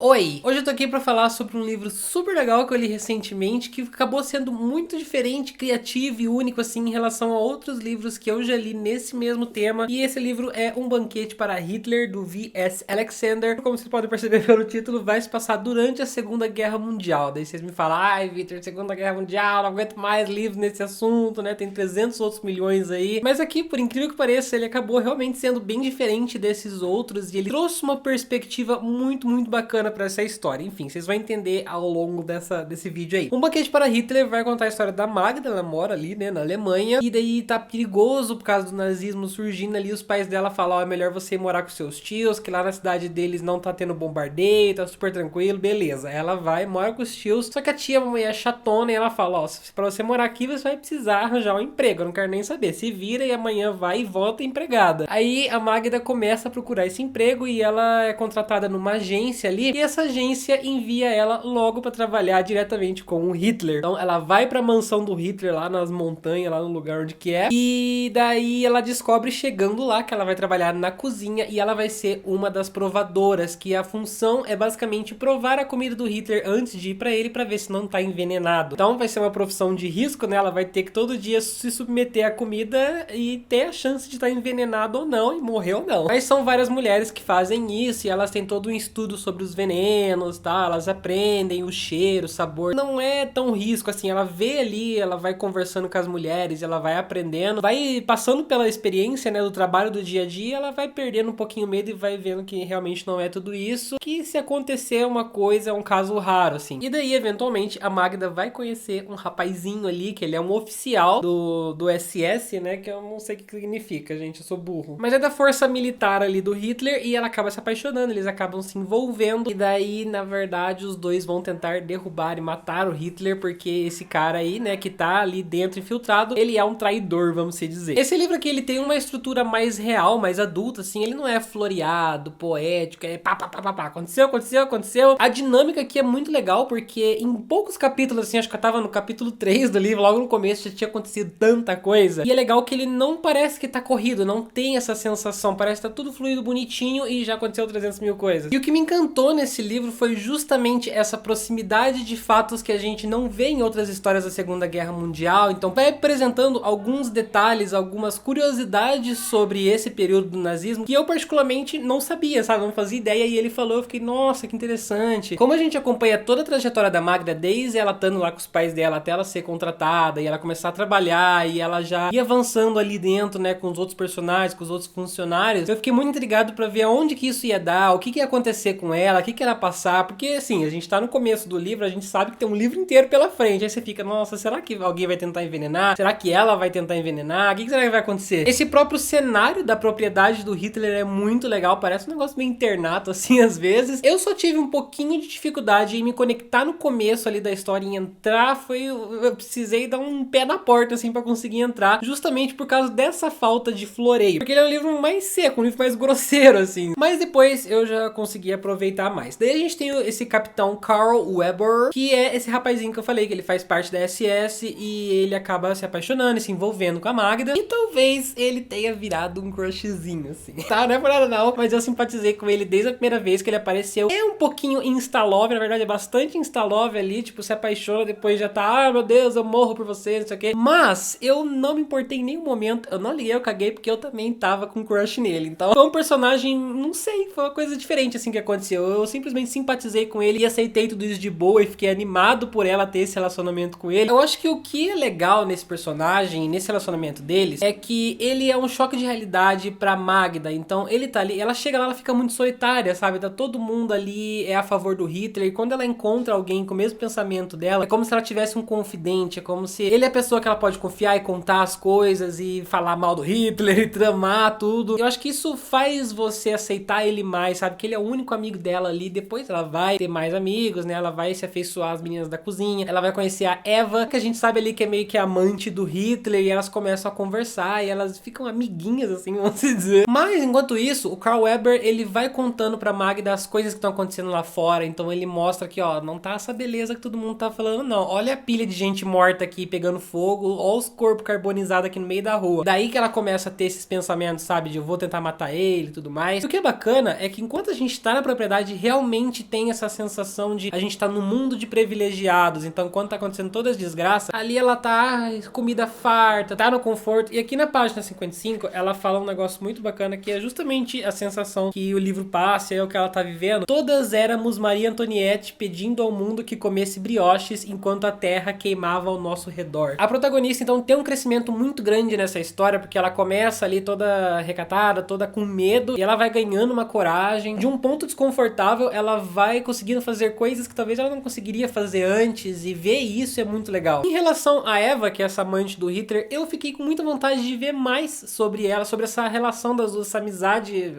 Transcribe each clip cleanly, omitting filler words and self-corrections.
Oi! Hoje eu tô aqui pra falar sobre um livro super legal que eu li recentemente, que acabou sendo muito diferente, criativo e único assim em relação a outros livros que eu já li nesse mesmo tema. E esse livro é Um Banquete para Hitler, do V.S. Alexander. Como vocês podem perceber pelo título, vai se passar durante a Segunda Guerra Mundial. Daí vocês me falam, ai Victor, Segunda Guerra Mundial, não aguento mais livros nesse assunto, né? Tem 300 outros milhões aí. Mas aqui, por incrível que pareça, ele acabou realmente sendo bem diferente desses outros e ele trouxe uma perspectiva muito bacana pra essa história. Enfim, vocês vão entender ao longo desse vídeo aí. Um Banquete para Hitler vai contar a história da Magda, ela mora ali, né, na Alemanha, e daí tá perigoso por causa do nazismo surgindo ali, os pais dela falam, ó, é melhor você morar com seus tios, que lá na cidade deles não tá tendo bombardeio, tá super tranquilo, beleza. Ela vai, mora com os tios, só que a tia, a mulher é chatona, e ela fala, ó, pra você morar aqui, você vai precisar arranjar um emprego, eu não quero nem saber, se vira e amanhã vai e volta empregada. Aí a Magda começa a procurar esse emprego e ela é contratada numa agência ali, e essa agência envia ela logo pra trabalhar diretamente com o Hitler. Então ela vai pra mansão do Hitler lá nas montanhas, lá no lugar onde que é. E daí ela descobre chegando lá que ela vai trabalhar na cozinha e ela vai ser uma das provadoras, que a função é basicamente provar a comida do Hitler antes de ir pra ele pra ver se não tá envenenado. Então vai ser uma profissão de risco, né? Ela vai ter que todo dia se submeter à comida e ter a chance de estar envenenado ou não e morrer ou não. Mas são várias mulheres que fazem isso e elas têm todo um estudo sobre os venenos, tá? Elas aprendem o cheiro, o sabor. Não é tão risco assim, ela vê ali, ela vai conversando com as mulheres, ela vai aprendendo, vai passando pela experiência, né, do trabalho do dia a dia, ela vai perdendo um pouquinho o medo e vai vendo que realmente não é tudo isso, que se acontecer uma coisa, é um caso raro, assim. E daí, eventualmente, a Magda vai conhecer um rapazinho ali, que ele é um oficial do SS, né, que eu não sei o que significa, gente, eu sou burro. Mas é da força militar ali do Hitler e ela acaba se apaixonando, eles acabam se envolvendo e daí, na verdade, os dois vão tentar derrubar e matar o Hitler, porque esse cara aí, né, que tá ali dentro infiltrado, ele é um traidor, vamos se dizer. Esse livro aqui, ele tem uma estrutura mais real, mais adulta, assim, ele não é floreado, poético, é pá, aconteceu. A dinâmica aqui é muito legal, porque em poucos capítulos, assim, acho que eu tava no capítulo 3 do livro, logo no começo já tinha acontecido tanta coisa, e é legal que ele não parece que tá corrido, não tem essa sensação, parece que tá tudo fluido bonitinho e já aconteceu 300 mil coisas. E o que me encantou nesse livro foi justamente essa proximidade de fatos que a gente não vê em outras histórias da Segunda Guerra Mundial. Então vai apresentando alguns detalhes, algumas curiosidades sobre esse período do nazismo que eu particularmente não sabia, sabe? Não fazia ideia e ele falou, eu fiquei, nossa, que interessante. Como a gente acompanha toda a trajetória da Magda, desde ela estando lá com os pais dela até ela ser contratada e ela começar a trabalhar e ela já ia avançando ali dentro, né, com os outros personagens, com os outros funcionários, eu fiquei muito intrigado pra ver aonde que isso ia dar, o que ia acontecer com ela, o que ia passar, porque assim, a gente tá no começo do livro, a gente sabe que tem um livro inteiro pela frente, aí você fica, nossa, será que alguém vai tentar envenenar? Será que ela vai tentar envenenar? O que será que vai acontecer? Esse próprio cenário da propriedade do Hitler é muito legal, parece um negócio meio internato, assim, às vezes. Eu só tive um pouquinho de dificuldade em me conectar no começo ali da história e entrar, eu precisei dar um pé na porta, assim, pra conseguir entrar, justamente por causa dessa falta de floreio, porque ele é um livro mais seco, um livro mais grosseiro, assim. Mas depois eu já consegui aproveitar mais. Daí a gente tem esse capitão Carl Weber, que é esse rapazinho que eu falei, que ele faz parte da SS e ele acaba se apaixonando e se envolvendo com a Magda. E talvez ele tenha virado um crushzinho, assim. Tá, não é por nada não, mas eu simpatizei com ele desde a primeira vez que ele apareceu. É um pouquinho insta-love, na verdade é bastante insta-love ali, tipo, se apaixona, depois já tá, ah, meu Deus, eu morro por você, não sei o quê. Mas eu não me importei em nenhum momento, eu não liguei, eu caguei, porque eu também tava com crush nele. Então foi um personagem, não sei, foi uma coisa diferente assim que aconteceu. Eu simplesmente simpatizei com ele e aceitei tudo isso de boa e fiquei animado por ela ter esse relacionamento com ele. Eu acho que o que é legal nesse personagem, nesse relacionamento deles, é que ele é um choque de realidade pra Magda. Então ele tá ali, ela chega lá, ela fica muito solitária, sabe? Tá todo mundo ali é a favor do Hitler e quando ela encontra alguém com o mesmo pensamento dela, é como se ela tivesse um confidente, é como se ele é a pessoa que ela pode confiar e contar as coisas e falar mal do Hitler e tramar tudo. Eu acho que isso faz você aceitar ele mais, sabe? Que ele é o único amigo dela ali. Depois ela vai ter mais amigos, né? Ela vai se afeiçoar às meninas da cozinha. Ela vai conhecer a Eva, que a gente sabe ali que é meio que amante do Hitler. E elas começam a conversar e elas ficam amiguinhas, assim, vamos dizer. Mas, enquanto isso, o Carl Weber, ele vai contando pra Magda as coisas que estão acontecendo lá fora. Então ele mostra que, ó, não tá essa beleza que todo mundo tá falando, não. Olha a pilha de gente morta aqui pegando fogo. Olha os corpos carbonizados aqui no meio da rua. Daí que ela começa a ter esses pensamentos, sabe? De eu vou tentar matar ele e tudo mais. O que é bacana é que enquanto a gente tá na propriedade, realmente tem essa sensação de a gente tá num mundo de privilegiados, então quando tá acontecendo todas as desgraças, ali ela tá comida farta, tá no conforto. E aqui na página 55, ela fala um negócio muito bacana, que é justamente a sensação que o livro passa e é o que ela tá vivendo. Todas éramos Maria Antoniette pedindo ao mundo que comesse brioches enquanto a terra queimava ao nosso redor. A protagonista, então, tem um crescimento muito grande nessa história, porque ela começa ali toda recatada, toda com medo, e ela vai ganhando uma coragem. De um ponto desconfortável, ela vai conseguindo fazer coisas que talvez ela não conseguiria fazer antes, e ver isso é muito legal. Em relação a Eva, que é essa amante do Hitler, eu fiquei com muita vontade de ver mais sobre ela, sobre essa relação das duas, essa amizade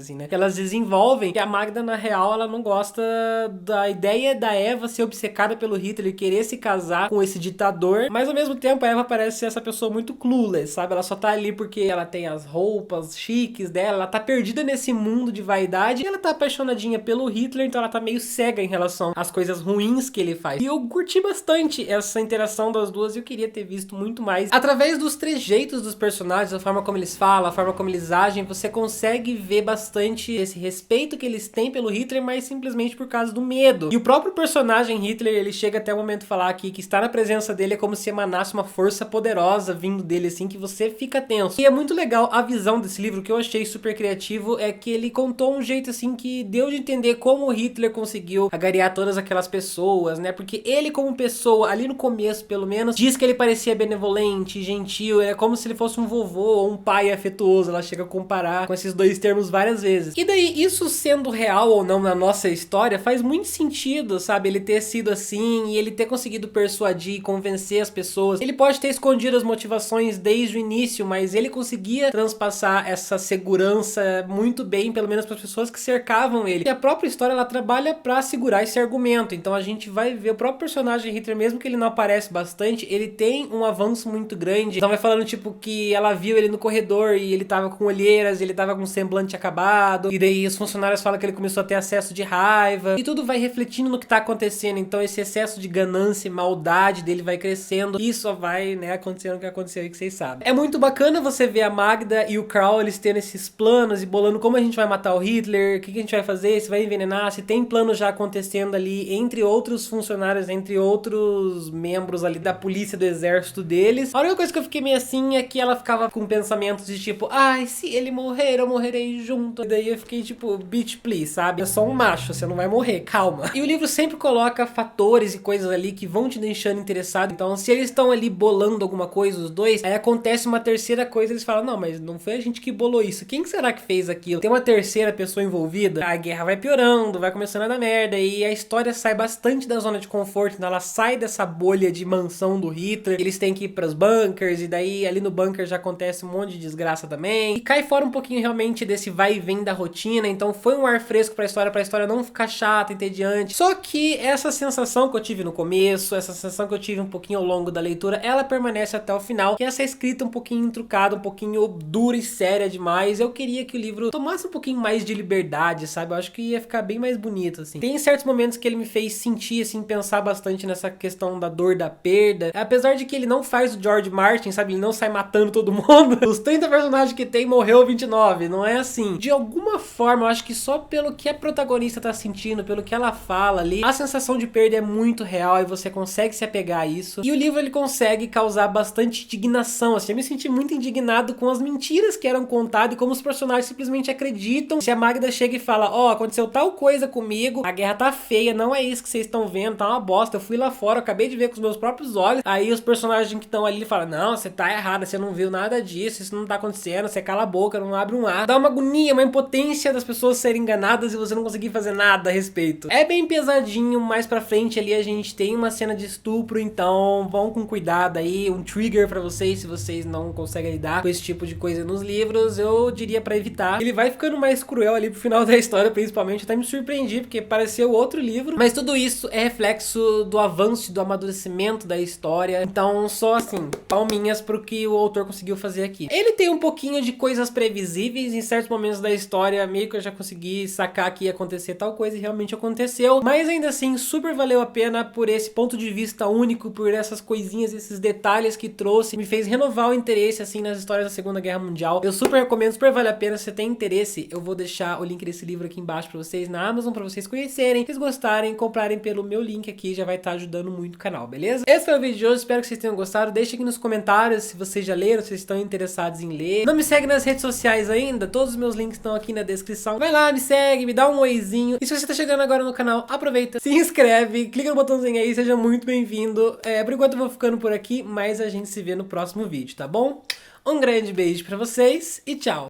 assim, né, que elas desenvolvem, que a Magda, na real, ela não gosta da ideia da Eva ser obcecada pelo Hitler e querer se casar com esse ditador, mas ao mesmo tempo a Eva parece ser essa pessoa muito clueless, sabe? Ela só tá ali porque ela tem as roupas chiques dela, ela tá perdida nesse mundo de vaidade, e ela tá apaixonadinha pelo Hitler, então ela tá meio cega em relação às coisas ruins que ele faz. E eu curti bastante essa interação das duas e eu queria ter visto muito mais. Através dos trejeitos dos personagens, a forma como eles falam, a forma como eles agem, você consegue ver bastante esse respeito que eles têm pelo Hitler, mas simplesmente por causa do medo. E o próprio personagem Hitler, ele chega até o momento de falar aqui que estar na presença dele é como se emanasse uma força poderosa vindo dele, assim, que você fica tenso. E é muito legal a visão desse livro, que eu achei super criativo, é que ele contou um jeito, assim, que deu de entender como o Hitler conseguiu agariar todas aquelas pessoas, né? Porque ele, como pessoa, ali no começo, pelo menos, diz que ele parecia benevolente, gentil, é como se ele fosse um vovô ou um pai afetuoso. Ela chega a comparar com esses dois termos várias vezes. E daí, isso sendo real ou não na nossa história, faz muito sentido, sabe? Ele ter sido assim e ele ter conseguido persuadir e convencer as pessoas. Ele pode ter escondido as motivações desde o início, mas ele conseguia transpassar essa segurança muito bem, pelo menos para as pessoas que cercavam ele. E a própria história, ela trabalha para segurar esse argumento. Então a gente vai ver o próprio personagem Hitler, mesmo que ele não aparece bastante, ele tem um avanço muito grande. Então vai falando, tipo, que ela viu ele no corredor e ele tava com olheiras, ele tava com um semblante acabado, e daí os funcionários falam que ele começou a ter acesso de raiva, e tudo vai refletindo no que tá acontecendo. Então esse excesso de ganância e maldade dele vai crescendo, e só vai, né, acontecendo o que aconteceu aí que vocês sabem. É muito bacana você ver a Magda e o Karl, eles tendo esses planos e bolando como a gente vai matar o Hitler, o que a gente vai fazer, se vai envenenar, se tem plano já acontecendo ali entre outros funcionários, entre outros membros ali da polícia, do exército deles. A única coisa que eu fiquei meio assim é que ela ficava com pensamentos de tipo, ai, se ele morrer, eu morrerei junto. E daí eu fiquei tipo, bitch, please, sabe? Eu sou um macho, você não vai morrer, calma. E o livro sempre coloca fatores e coisas ali que vão te deixando interessado. Então, se eles estão ali bolando alguma coisa, os dois, aí acontece uma terceira coisa, eles falam, não, mas não foi a gente que bolou isso. Quem será que fez aquilo? Tem uma terceira pessoa envolvida, a guerra vai piorando, vai começando a dar merda, e a história sai bastante da zona de conforto, então ela sai dessa bolha de mansão do Hitler, eles têm que ir pros bunkers, e daí ali no bunker já acontece um monte de desgraça também, e cai fora um pouquinho realmente desse vai e vem da rotina, então foi um ar fresco pra história não ficar chata, entediante. Só que essa sensação que eu tive no começo, essa sensação que eu tive um pouquinho ao longo da leitura, ela permanece até o final, que essa escrita um pouquinho intrucada, um pouquinho dura e séria demais. Eu queria que o livro tomasse um pouquinho mais de liberdade, sabe? Eu acho que ia ficar bem mais bonito, assim. Tem certos momentos que ele me fez sentir, assim, pensar bastante nessa questão da dor da perda. Apesar de que ele não faz o George Martin, sabe? Ele não sai matando todo mundo. Os 30 personagens que tem, morreu 29. Não é assim. De alguma forma, eu acho que só pelo que a protagonista tá sentindo, pelo que ela fala ali, a sensação de perda é muito real e você consegue se apegar a isso. E o livro, ele consegue causar bastante indignação, assim. Eu me senti muito indignado com as mentiras que eram contadas e como os personagens simplesmente acreditam. Se a Magda chega e fala, ó, aconteceu tal coisa comigo, a guerra tá feia, não é isso que vocês estão vendo, tá uma bosta, eu fui lá fora, eu acabei de ver com os meus próprios olhos. Aí os personagens que estão ali falam, não, você tá errada, você não viu nada disso, isso não tá acontecendo, você cala a boca, não abre um ar. Dá uma agonia, uma impotência das pessoas serem enganadas e você não conseguir fazer nada a respeito. É bem pesadinho, mais pra frente ali a gente tem uma cena de estupro, então vão com cuidado aí, um trigger pra vocês, se vocês não conseguem lidar com esse tipo de coisa nos livros, eu diria pra evitar. Ele vai ficando mais cruel ali pro final da história, principalmente, até me surpreendi, porque pareceu outro livro, mas tudo isso é reflexo do avanço, do amadurecimento da história, então só assim, palminhas pro que o autor conseguiu fazer aqui. Ele tem um pouquinho de coisas previsíveis, em certos momentos da história, meio que eu já consegui sacar que ia acontecer tal coisa e realmente aconteceu, mas ainda assim, super valeu a pena por esse ponto de vista único, por essas coisinhas, esses detalhes que trouxe, me fez renovar o interesse, assim, nas histórias da Segunda Guerra Mundial. Eu super recomendo, super vale a pena, se você tem interesse, eu vou deixar o link desse livro aqui embaixo pra vocês na Amazon pra vocês conhecerem. Se vocês gostarem, comprarem pelo meu link aqui, já vai estar ajudando muito o canal, beleza? Esse foi o vídeo de hoje, espero que vocês tenham gostado. Deixa aqui nos comentários se vocês já leram, se vocês estão interessados em ler. Não me segue nas redes sociais ainda, todos os meus links estão aqui na descrição. Vai lá, me segue, me dá um oizinho. E se você tá chegando agora no canal, aproveita, se inscreve, clica no botãozinho aí, seja muito bem-vindo. Por enquanto eu vou ficando por aqui, mas a gente se vê no próximo vídeo, tá bom? Um grande beijo pra vocês e tchau!